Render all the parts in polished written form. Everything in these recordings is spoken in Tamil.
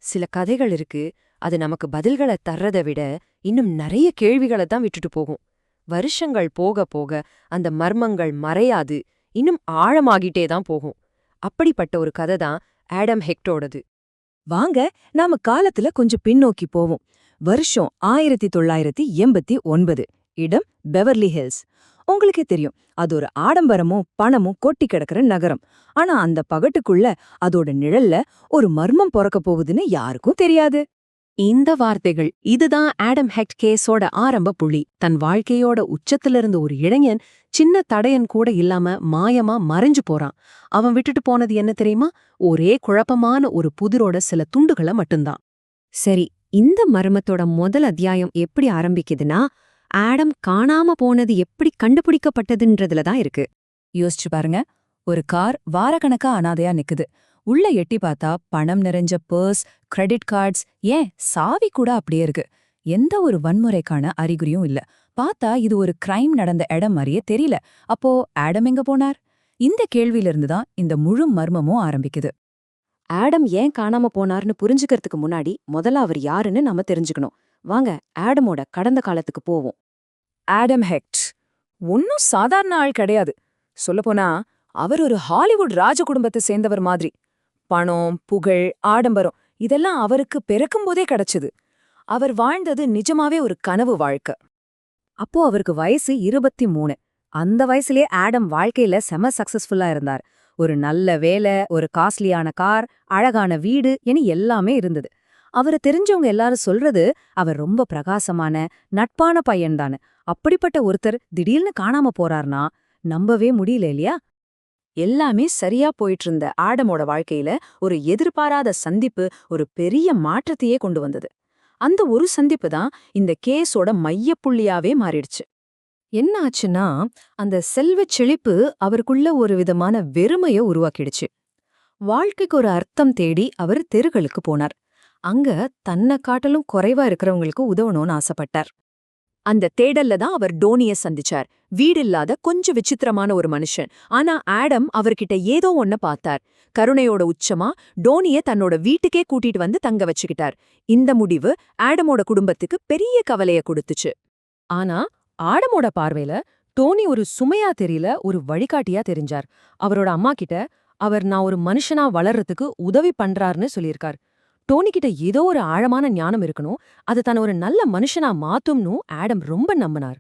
சில கதைகள் இருக்கு, அது நமக்கு பதில்களை தர்றதை விட இன்னும் நிறைய கேள்விகளை தான் விட்டுட்டு போகும். வருஷங்கள் போக போக அந்த மர்மங்கள் மறையாது, இன்னும் ஆழமாகிட்டே தான் போகும். அப்படிப்பட்ட ஒரு கதை தான் ஆடம் ஹெக்டோடது. வாங்க நாம காலத்துல கொஞ்சம் பின்னோக்கி போவோம். வருஷம் 1989. இடம் பெவர்லி ஹில்ஸ். உங்களுக்கே தெரியும், அது ஒரு ஆடம்பரமும் பணமும் கொட்டி கிடக்கிற நகரம். ஆனா அந்த பகட்டுக்குள்ள அதோட நிழல்ல ஒரு மர்மம் பொறக்க போகுதுன்னு யாருக்கும் தெரியாது. இந்த வார்த்தைகள், இதுதான் ஆடம் ஹெக்ட் கேஸோட ஆரம்ப புள்ளி. தன் வாழ்க்கையோட உச்சத்திலிருந்து ஒரு இளைஞன் சின்ன தடையன் கூட இல்லாம மாயமா மறைஞ்சு போறான். அவன் விட்டுட்டு போனது என்ன தெரியுமா? ஒரே குழப்பமான ஒரு புதிரோட சில துண்டுகளை மட்டும்தான். சரி, இந்த மர்மத்தோட முதல் அத்தியாயம் எப்படி ஆரம்பிக்குதுன்னா, ஆடம் காணாம போனது எப்படி கண்டுபிடிக்கப்பட்டதுன்றதுல தான் இருக்கு. யோசிச்சு பாருங்க, ஒரு கார் வாரக்கணக்கா அனாதையா நிக்குது. உள்ள எட்டி பார்த்தா பணம் நிறைஞ்ச பர்ஸ், கிரெடிட் கார்ட்ஸ், ஏன் சாவி கூட அப்படியே இருக்கு. எந்த ஒரு வன்முறைக்கான அறிகுறியும் இல்ல. பார்த்தா இது ஒரு கிரைம் நடந்த இடம் மாதிரியே தெரியல. அப்போ ஆடம் எங்க போனார்? இந்த கேள்வியிலிருந்து தான் இந்த முழு மர்மமும் ஆரம்பிக்குது. ஆடம் ஏன் காணாம போனார்னு புரிஞ்சுக்கிறதுக்கு முன்னாடி முதல்ல அவர் யாருன்னு நாம தெரிஞ்சுக்கணும். வாங்க ஆடமோட கடந்த காலத்துக்கு போவோம். ஆடம் ஹெக்ட் ஒன்னும் சாதாரண ஆள் கிடையாது. சொல்லப்போனா அவர் ஒரு ஹாலிவுட் ராஜ குடும்பத்தை சேர்ந்தவர் மாதிரி. பணம், புகழ், ஆடம்பரம் இதெல்லாம் அவருக்கு பிறக்கும்போதே கிடைச்சது. அவர் வாழ்ந்தது நிஜமாவே ஒரு கனவு வாழ்க்கை. அப்போ அவருக்கு வயசு 23. அந்த வயசுலயே ஆடம் வாழ்க்கையில செம சக்சஸ்ஃபுல்லா இருந்தார். ஒரு நல்ல வேலை, ஒரு காஸ்ட்லியான கார், அழகான வீடு என எல்லாமே இருந்தது. அவரை தெரிஞ்சவங்க எல்லாரும் சொல்றது அவர் ரொம்ப பிரகாசமான நட்பான பையன்தானு. அப்படிப்பட்ட ஒருத்தர் திடீர்னு காணாம போறார்னா நம்பவே முடியல இல்லையா? எல்லாமே சரியா போயிட்டு இருந்த ஆடமோட வாழ்க்கையில ஒரு எதிர்பாராத சந்திப்பு ஒரு பெரிய மாற்றத்தையே கொண்டு வந்தது. அந்த ஒரு சந்திப்பு தான் இந்த கேஸோட மையப்புள்ளியாவே மாறிடுச்சு. என்ன ஆச்சுன்னா, அந்த செல்வச் செழிப்பு அவருக்குள்ள ஒரு விதமான வெறுமைய உருவாக்கிடுச்சு. வாழ்க்கைக்கு ஒரு அர்த்தம் தேடி அவர் தெருக்களுக்கு போனார். அங்க தன்னை காட்டிலும் குறைவா இருக்கிறவங்களுக்கு உதவணும்னு ஆசைப்பட்டார். அந்த தேடல்ல தான் அவர் டோனிய சந்திச்சார். வீடில்லாத கொஞ்சம் விசித்திரமான ஒரு மனுஷன். ஆனா ஆடம் அவர்கிட்ட ஏதோ ஒன்ன பார்த்தார். கருணையோட உச்சமா டோனிய தன்னோட வீட்டுக்கே கூட்டிட்டு வந்து தங்க வச்சுக்கிட்டார். இந்த முடிவு ஆடமோட குடும்பத்துக்கு பெரிய கவலைய கொடுத்துச்சு. ஆனா ஆடமோட பார்வையில டோனி ஒரு சுமையா தெரியல, ஒரு வழிகாட்டியா தெரிஞ்சார். அவரோட அம்மா கிட்ட அவர் நான் ஒரு மனுஷனா வளர்றதுக்கு உதவி பண்றாருன்னு சொல்லியிருக்கார். டோனிகிட்ட ஏதோ ஒரு ஆழமான ஞானம் இருக்கணும், அது தன்னை ஒரு நல்ல மனுஷனா மாத்தும்னு ஆடம் ரொம்ப நம்பினார்.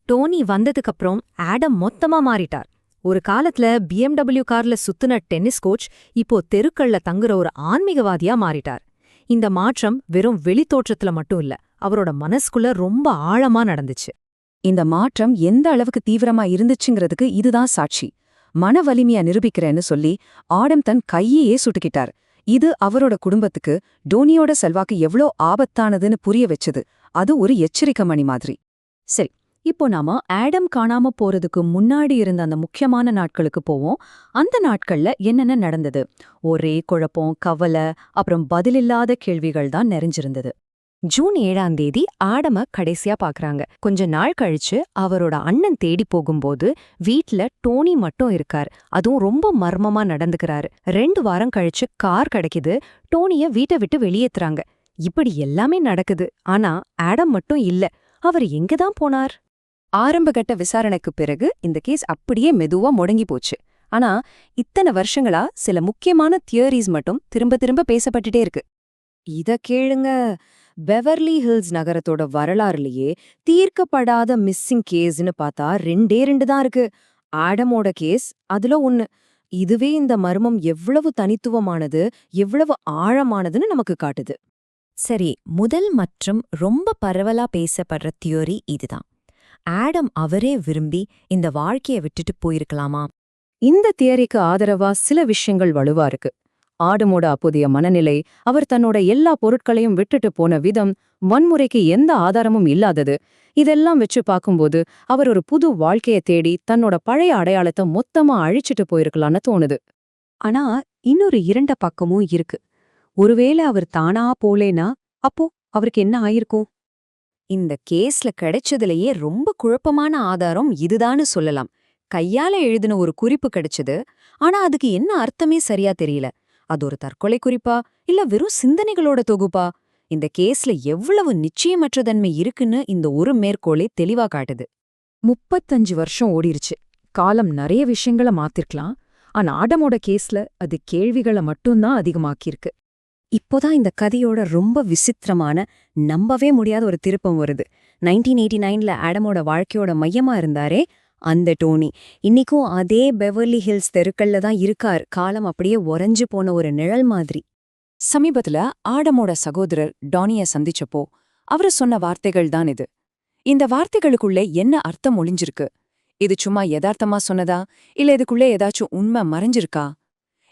டோனி வந்ததுக்கு அப்புறம் ஆடம் மொத்தமா மாறிட்டார். ஒரு காலத்துல BMW கார்ல சுத்துன டென்னிஸ் கோச் இப்போ தெருக்கள்ல தங்குற ஒரு ஆன்மீகவாதியா மாறிட்டார். இந்த மாற்றம் வெறும் வெளித்தோற்றத்துல மட்டும் இல்ல, அவரோட மனசுக்குள்ள ரொம்ப ஆழமா நடந்துச்சு. இந்த மாற்றம் எந்த அளவுக்கு தீவிரமா இருந்துச்சுங்கிறதுக்கு இதுதான் சாட்சி. மன வலிமையா நிரூபிக்கிறேன்னு சொல்லி ஆடம் தன் கையையே சுட்டுக்கிட்டார். இது அவரோட குடும்பத்துக்கு டோனியோட செல்வாக்கு எவ்ளோ ஆபத்தானதுன்னு புரிய வச்சது. அது ஒரு எச்சரிக்கை மணி மாதிரி. சரி, இப்போ நாம ஆடம் காணாம போறதுக்கு முன்னாடி இருந்த அந்த முக்கியமான நாட்களுக்கு போவோம். அந்த நாட்கள்ல என்னென்ன நடந்தது? ஒரே குழப்பம், கவலை, அப்புறம் பதிலில்லாத கேள்விகள் தான் நிறைஞ்சிருந்தது. ஜூன் 7ஆம் தேதி ஆடம கடைசியா பாக்குறாங்க. கொஞ்ச நாள் கழிச்சு அவரோட அண்ணன் தேடி போகும்போது வீட்ல டோனி மட்டும் இருக்கார். அதுவும் ரொம்ப மர்மமா நடந்துக்கிறாரு. 2 வாரம் கழிச்சு கார் கிடைக்குது. டோனிய வீட்டை விட்டு வெளியேத்துறாங்க. இப்படி எல்லாமே நடக்குது. ஆனா ஆடம் மட்டும் இல்ல. அவர் எங்கதான் போனார்? ஆரம்பகட்ட விசாரணைக்கு பிறகு இந்த கேஸ் அப்படியே மெதுவா முடங்கி போச்சு. ஆனா இத்தனை வருஷங்களா சில முக்கியமான தியரிஸ் மட்டும் திரும்ப திரும்ப பேசப்பட்டுட்டே இருக்கு. இத கேளுங்க. பெவர்லி ஹில்ஸ் நகரத்தோட வரலாறுலயே தீர்க்கப்படாத மிஸ்ஸிங் கேஸ்னு பார்த்தா 2 தான் இருக்கு. ஆடமோட கேஸ் அதுல 1. இதுவே இந்த மர்மம் எவ்வளவு தனித்துவமானது, எவ்வளவு ஆழமானதுன்னு நமக்கு காட்டுது. சரி, முதல் மற்றும் ரொம்ப பரவலா பேசப்படுற தியோரி இதுதான். ஆடம் அவரே விரும்பி இந்த வாழ்க்கையை விட்டுட்டு போயிருக்கலாமா? இந்த தியரிக்கு ஆதரவா சில விஷயங்கள் வலுவா இருக்கு. ஆடமோட அப்போதைய மனநிலை, அவர் தன்னோட எல்லா பொருட்களையும் விட்டுட்டு போன விதம், வன்முறைக்கு எந்த ஆதாரமும் இல்லாதது, இதெல்லாம் வச்சு பார்க்கும்போது அவர் ஒரு புது வாழ்க்கையை தேடி தன்னோட பழைய அடையாளத்தை மொத்தமா அழிச்சிட்டு போயிருக்கலான்னு தோணுது. ஆனா இன்னொரு 2 பக்கமும் இருக்கு. ஒருவேளை அவர் தானா போலேனா அப்போ அவருக்கு என்ன ஆயிருக்கும்? இந்த கேஸ்ல கிடைச்சதுலயே ரொம்ப குழப்பமான ஆதாரம் இதுதான்னு சொல்லலாம். கையால எழுதின ஒரு குறிப்பு கிடைச்சது. ஆனா அதுக்கு என்ன அர்த்தமே சரியா தெரியல. அது ஒரு தற்கொலை குறிப்பா இல்ல வெறும் சிந்தனைகளோட தொகுப்பா? இந்த கேஸ்ல எவ்வளவு நிச்சயமற்றதன்மை இருக்குன்னு இந்த ஒரு மேற்கோளே தெளிவா காட்டுது. 35 வருஷம் ஓடிருச்சு. காலம் நிறைய விஷயங்கள மாத்திருக்கலாம். ஆனா ஆடமோட கேஸ்ல அது கேள்விகளை மட்டும்தான் அதிகமாக்கியிருக்கு. இப்போதான் இந்த கதையோட ரொம்ப விசித்திரமான, நம்பவே முடியாத ஒரு திருப்பம் வருது. 1989ல ஆடமோட வாழ்க்கையோட மையமா இருந்தாரே அந்த டோனி, இன்னிக்கும் அதே பெவர்லி ஹில்ஸ் தெருக்கள்ல தான் இருக்கார். காலம் அப்படியே உறைஞ்சு போன ஒரு நிழல் மாதிரி. சமீபத்துல ஆடமோட சகோதரர் டானிய சந்திச்சப்போ அவரு சொன்ன வார்த்தைகள் தான் இது. இந்த வார்த்தைகளுக்குள்ளே என்ன அர்த்தம் ஒளிஞ்சிருக்கு? இது சும்மா யதார்த்தமா சொன்னதா இல்ல இதுக்குள்ளே ஏதாச்சும் உண்மை மறைஞ்சிருக்கா?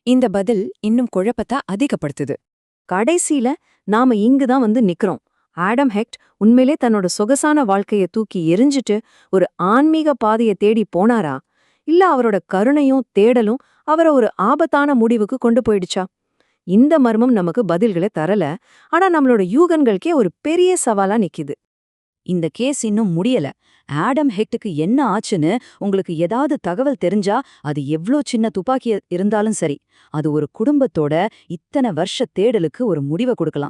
இந்த பதில் இன்னும் குழப்பத்தை அதிகப்படுத்துது. கடைசியில நாம இங்குதான் வந்து நிக்கிறோம். ஆடம் ஹெக்ட் உண்மையிலே தன்னோட சொகசான வாழ்க்கைய தூக்கி எரிஞ்சிட்டு ஒரு ஆன்மீக பாதைய தேடி போனாரா? இல்ல அவரோட கருணையும் தேடலும் அவரை ஒரு ஆபத்தான முடிவுக்கு கொண்டு போயிடுச்சா? இந்த மர்மம் நமக்கு பதில்களை தரல. ஆனா நம்மளோட யூகன்களுக்கே ஒரு பெரிய சவாலா நிக்குது. இந்த கேஸ் இன்னும் முடியல. ஆடம் ஹெக்டுக்கு என்ன ஆச்சுன்னு உங்களுக்கு ஏதாவது தகவல் தெரிஞ்சா, அது எவ்ளோ சின்ன துப்பாக்கி இருந்தாலும் சரி, அது ஒரு குடும்பத்தோட இத்தனை வருஷ தேடலுக்கு ஒரு முடிவை கொடுக்கலாம்.